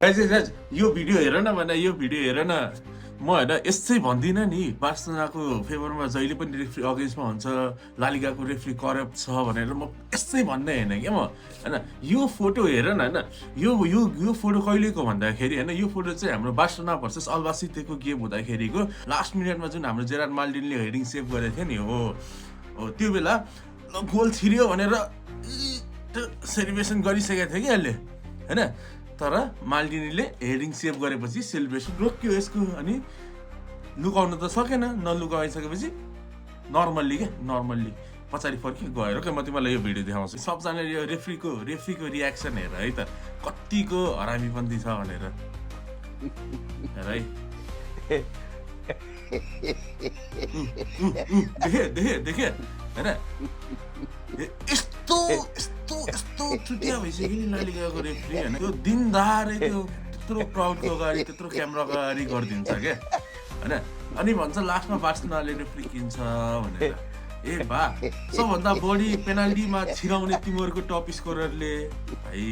यो भिडियो हेर न भने यो भिडियो हेर न म होइन यसै भन्दिनँ नि बार्सलोनाको फेभरमा जहिले पनि रेफ्री अगेन्स्टमा हुन्छ लालिगाको रेफ्री करप्ट छ भनेर म यसै भन्दै होइन क्या म होइन यो फोटो हेर न होइन यो यो यो फोटो कहिलेको भन्दाखेरि होइन यो फोटो चाहिँ हाम्रो बार्सलोना भर्सेस अल्बासितेको गेम हुँदाखेरिको लास्ट मिनटमा जुन हाम्रो जेरार्ड माल्डिनले हेडिङ सेभ गरेको थियो नि हो त्यो बेला गोल छिर्यो भनेर सेलिब्रेसन गरिसकेको थियो कि अहिले होइन तर माल्डिनीले हेडिङ सेभ गरेपछि सेलिब्रेसन रोक्यो यसको अनि लुकाउन त सकेन नलुकाइसकेपछि नर्मल्ली पछाडि फर्कि गएर क्या म तिमीलाई यो भिडियो देखाउँछु सबजनाले यो रेफ्रीको रियाक्सन हेर है त कतिको हरामीपन्थी छ भनेर हेर है देखे होइन यस्तो चुटिया भइसक्यो नि लालिगाको रेफ्री होइन त्यो दिनदारै त्यो त्यत्रो क्राउडको अगाडि त्यत्रो क्यामेराको अगाडि गरिदिन्छ क्या होइन अनि भन्छ लास्टमा बार्सलोनाले रेफ्री किन्छ भनेर ए बा सबभन्दा बढी पेनाल्टीमा छिराउने तिमीहरूको टप स्कोररले भाइ